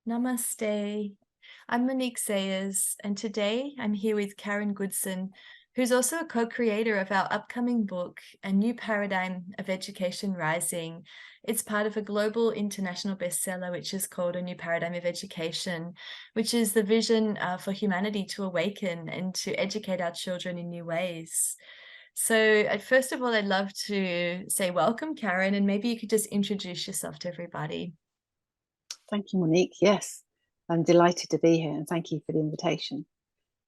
Namaste. I'm Monique Sayers, and today I'm here with Karen Goodson, who's also a co-creator of our upcoming book, A New Paradigm of Education Rising. It's part of a global international bestseller, which is called A New Paradigm of Education, which is the vision for humanity to awaken and to educate our children in new ways. So, first of all, I'd love to say welcome, Karen, and maybe you could just introduce yourself to everybody. Thank you, Monique. Yes, I'm delighted to be here and thank you for the invitation.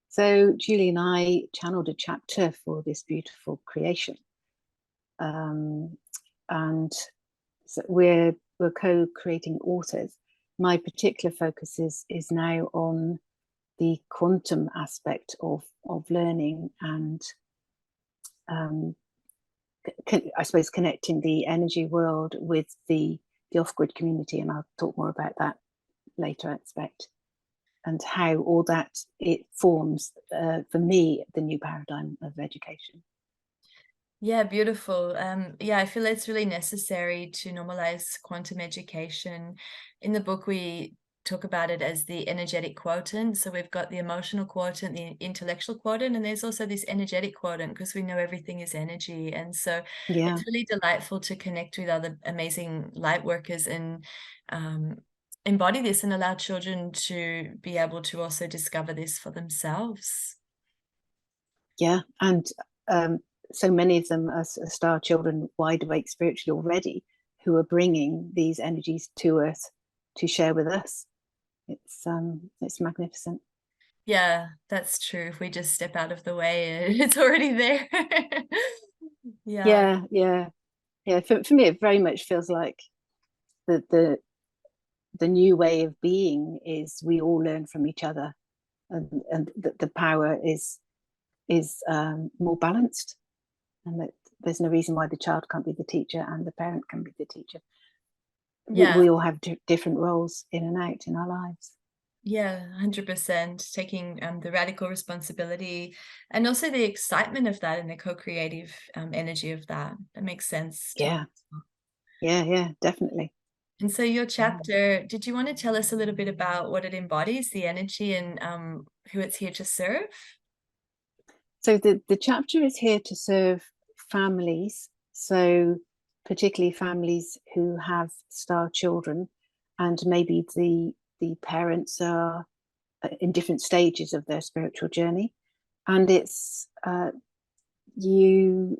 So Julie and I channeled a chapter for this beautiful creation. And so we're co-creating authors. My particular focus is now on the quantum aspect of learning and I suppose connecting the energy world with the off-grid community, and I'll talk more about that later, I expect, and how all that it forms for me the new paradigm of education. Yeah, beautiful. Yeah, I feel it's really necessary to normalize quantum education. In the book, we talk about it as the energetic quotient. So we've got the emotional quotient, the intellectual quotient, and there's also this energetic quotient because we know everything is energy. And so Yeah, it's really delightful to connect with other amazing light workers and embody this and allow children to be able to also discover this for themselves. yeah, and so many of them are star children, wide awake spiritually already, who are bringing these energies to Earth to share with us. It's magnificent. Yeah, that's true. If we just step out of the way, it's already there. Yeah. Yeah, yeah, yeah. For me, it very much feels like the the the new way of being is we all learn from each other, and the power is more balanced, and that there's no reason why the child can't be the teacher and the parent can be the teacher. Yeah. We all have different roles in and out in our lives. Yeah, 100% taking the radical responsibility and also the excitement of that and the co-creative energy of that. That makes sense to me Yeah, as well. yeah, definitely. And so your Um, chapter, did you want to tell us a little bit about what it embodies, the energy and who it's here to serve? so the chapter is here to serve families, so particularly families who have star children, and maybe the parents are in different stages of their spiritual journey, and it's you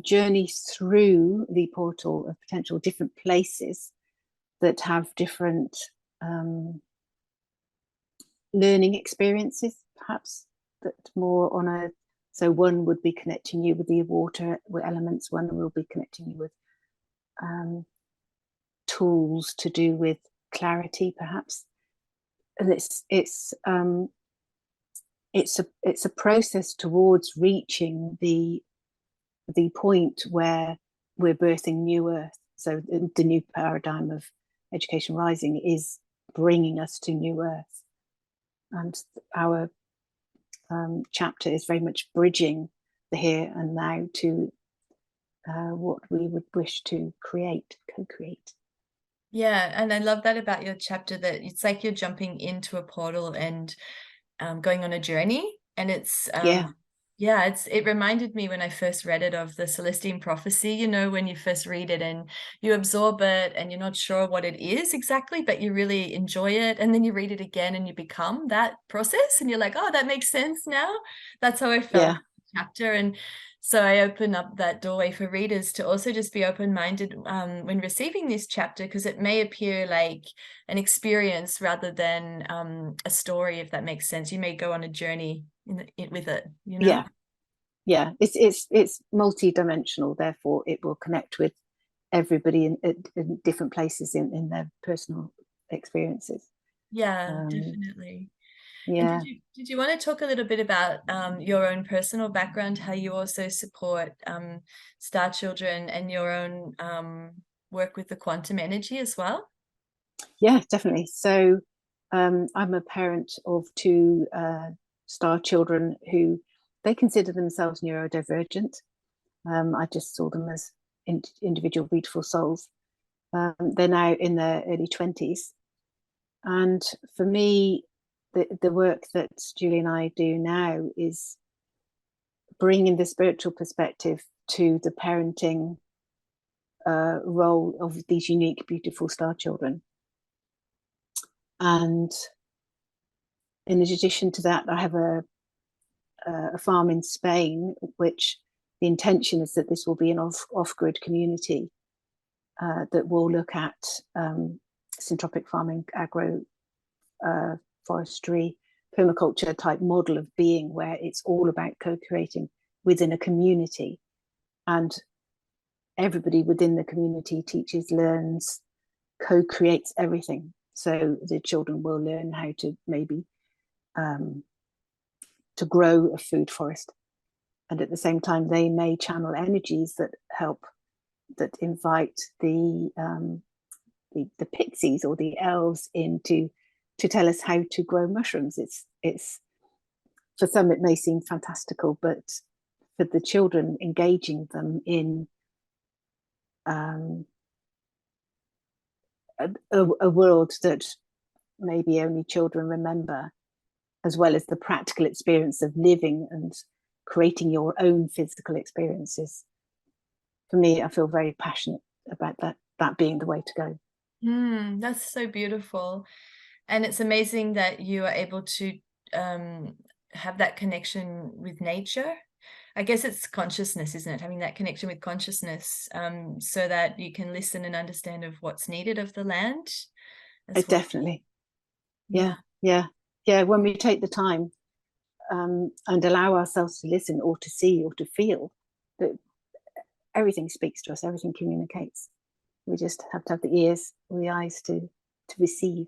journey through the portal of potential different places that have different um, learning experiences, perhaps, that more on a, so one would be connecting you with the water elements, one will be connecting you with um, tools to do with clarity, perhaps. And it's a process towards reaching the point where we're birthing new earth. So the new paradigm of education rising is bringing us to new earth, and our chapter is very much bridging the here and now to what we would wish to create, co-create. Yeah, and I love that about your chapter that it's like you're jumping into a portal and going on a journey. And it's Yeah, yeah, it reminded me when I first read it of the Celestine prophecy, you know, when you first read it and you absorb it and you're not sure what it is exactly, but you really enjoy it. And then you read it again and you become that process and you're like, oh, that makes sense now. That's how I felt yeah, with the chapter. And so I open up that doorway for readers to also just be open-minded when receiving this chapter, because it may appear like an experience rather than a story, if that makes sense. You may go on a journey with it, you know? yeah, yeah. It's multi-dimensional, therefore it will connect with everybody in different places in their personal experiences. Yeah, um, definitely. And yeah. did you want to talk a little bit about your own personal background, how you also support Star Children and your own work with the quantum energy as well? Yeah, definitely. So I'm a parent of two star children who they consider themselves neurodivergent. I just saw them as individual beautiful souls. They're now in their early 20s. And for me, the work that Julie and I do now is bringing the spiritual perspective to the parenting role of these unique, beautiful star children. And in addition to that, I have a farm in Spain, which the intention is that this will be an off-grid community that will look at syntropic farming, agro forestry, permaculture type model of being, where it's all about co-creating within a community, and everybody within the community teaches, learns, co-creates everything. So the children will learn how to maybe to grow a food forest, and at the same time they may channel energies that help, that invite the pixies or the elves in to tell us how to grow mushrooms. It's for some it may seem fantastical, but for the children, engaging them in a world that maybe only children remember, as well as the practical experience of living and creating your own physical experiences. For me, I feel very passionate about that being the way to go. That's so beautiful. And it's amazing that you are able to have that connection with nature. I guess it's consciousness, isn't it? Having that connection with consciousness, so that you can listen and understand of what's needed of the land as well. Definitely. Yeah. Yeah. When we take the time and allow ourselves to listen or to see or to feel, that everything speaks to us, everything communicates. We just have to have the ears or the eyes to receive.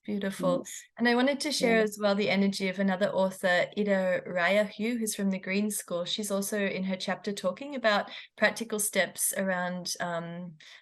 Beautiful. And I wanted to share as well the energy of another author, Ida Ryahu, who's from the Green School. She's also in her chapter talking about practical steps around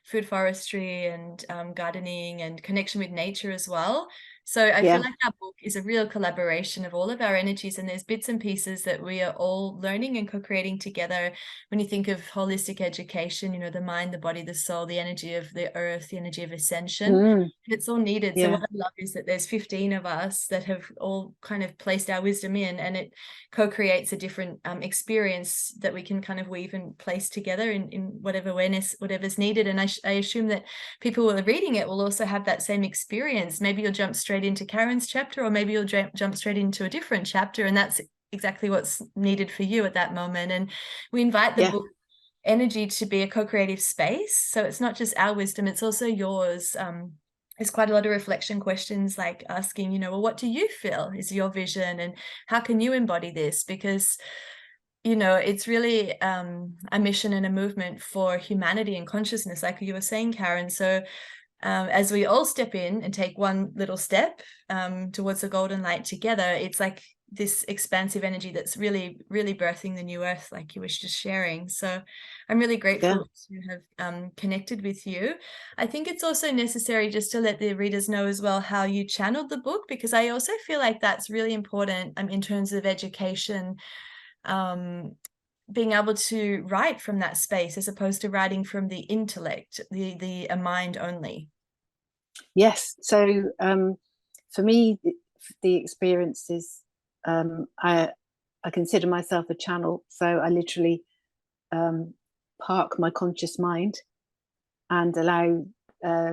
food forestry and gardening and connection with nature as well. So I feel like our book is a real collaboration of all of our energies, and there's bits and pieces that we are all learning and co-creating together. When you think of holistic education, you know, the mind, the body, the soul, the energy of the earth, the energy of ascension, it's all needed. So what I love is that there's 15 of us that have all kind of placed our wisdom in, and it co-creates a different experience that we can kind of weave and place together in whatever awareness, whatever's needed. And I assume that people who are reading it will also have that same experience. Maybe you'll jump straight into Karen's chapter, or maybe you'll jump straight into a different chapter, and that's exactly what's needed for you at that moment. And we invite the book energy to be a co-creative space. So it's not just our wisdom, it's also yours. There's quite a lot of reflection questions, like asking, you know, well, what do you feel is your vision, and how can you embody this? Because, you know, it's really a mission and a movement for humanity and consciousness, like you were saying, Karen. So as we all step in and take one little step towards the golden light together, it's like this expansive energy that's really, really birthing the new earth, like you were just sharing. So I'm really grateful to have connected with you. I think it's also necessary just to let the readers know as well how you channeled the book, because I also feel like that's really important in terms of education, being able to write from that space as opposed to writing from the intellect, the mind only. Yes. So for me, the experience is I consider myself a channel. So I literally park my conscious mind and allow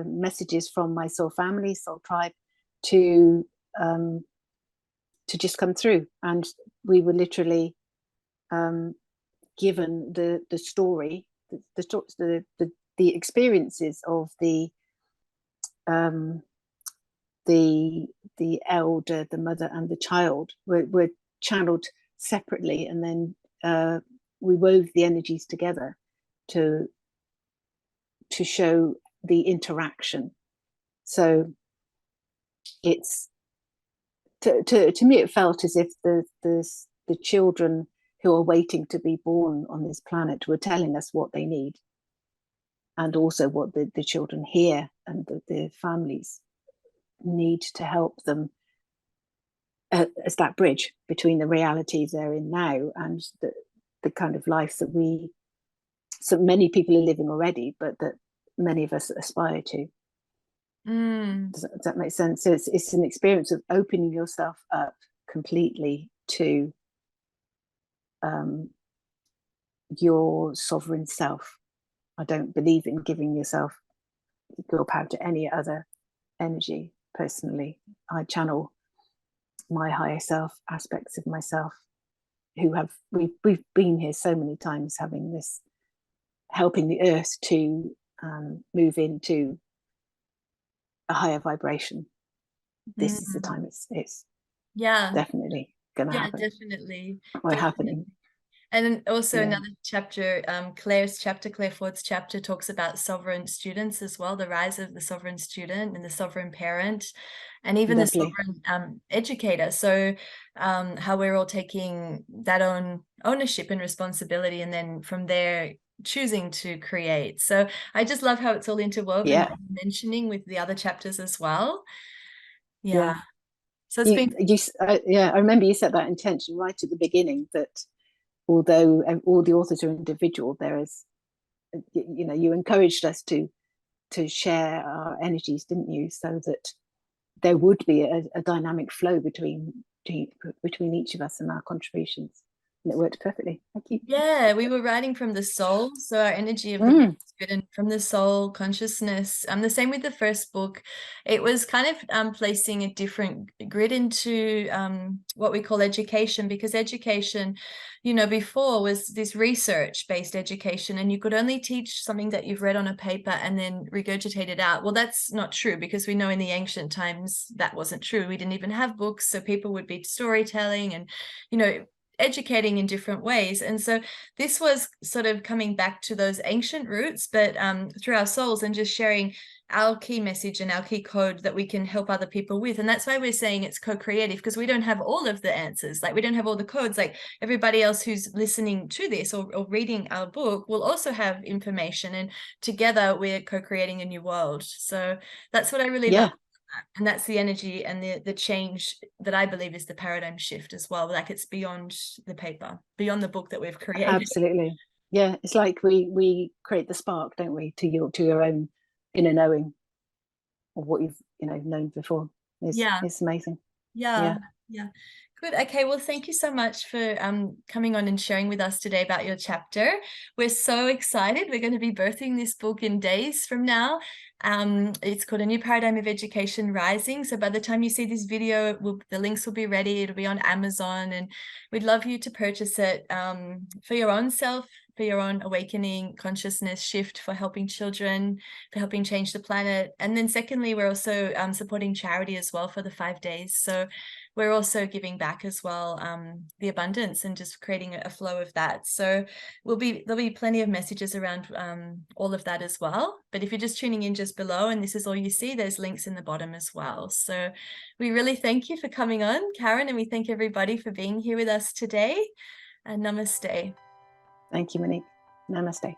messages from my soul family, soul tribe, to just come through. And we were literally given the story, the experiences of the elder, the mother, and the child were channeled separately, and then we wove the energies together to show the interaction. So it's to me, it felt as if the children who are waiting to be born on this planet were telling us what they need, and also what the children here and the families need to help them as that bridge between the realities they're in now and the kind of life that so many people are living already, but that many of us aspire to. Mm. Does that make sense? So it's an experience of opening yourself up completely to um, your sovereign self. I don't believe in giving yourself your power to any other energy. Personally, I channel my higher self, aspects of myself who have we've been here so many times, having this, helping the earth to move into a higher vibration. This is the Mm. time it's Yeah, definitely going to yeah, happen definitely, or definitely. happening. And then also Yeah, another chapter, Claire's chapter, Claire Ford's chapter talks about sovereign students as well, the rise of the sovereign student and the sovereign parent, and even the lovely. sovereign educator. So how we're all taking that ownership and responsibility, and then from there choosing to create. So I just love how it's all interwoven, Yeah, like you're mentioning with the other chapters as well. Yeah. yeah. So it's been, Yeah, I remember you set that intention right at the beginning, that although all the authors are individual, there is, you encouraged us to share our energies, didn't you? So that there would be a dynamic flow between each of us and our contributions, and it worked perfectly. Thank you. yeah, we were writing from the soul. So our energy of the book Mm, is written from the soul consciousness. The same with the first book. It was kind of placing a different grid into what we call education, because education, before was this research-based education, and you could only teach something that you've read on a paper and then regurgitate it out. Well, that's not true, because we know in the ancient times that wasn't true. We didn't even have books, so people would be storytelling and, educating in different ways. And so this was sort of coming back to those ancient roots, but through our souls, and just sharing our key message and our key code that we can help other people with. And that's why we're saying it's co-creative, because we don't have all of the answers. Like, we don't have all the codes. Like, everybody else who's listening to this or reading our book will also have information, and together we're co-creating a new world. So that's what I really love. yeah, And that's the energy and the change that I believe is the paradigm shift as well. Like, it's beyond the paper, beyond the book that we've created. absolutely. Yeah, it's like we create the spark, don't we, to your own inner knowing of what you've known before. Yeah, It's amazing. yeah, Yeah, yeah. Good. Okay. Well, thank you so much for coming on and sharing with us today about your chapter. We're so excited. We're going to be birthing this book in days from now. It's called A New Paradigm of Education Rising. So by the time you see this video, the links will be ready. It'll be on Amazon, and we'd love you to purchase it for your own self, for your own awakening, consciousness shift, for helping children, for helping change the planet. And then secondly, we're also supporting charity as well for the 5 days. So we're also giving back as well, the abundance, and just creating a flow of that. So there'll be plenty of messages around all of that as well. But if you're just tuning in just below and this is all you see, there's links in the bottom as well. So we really thank you for coming on, Karen, and we thank everybody for being here with us today. And namaste. thank you, Monique. Namaste.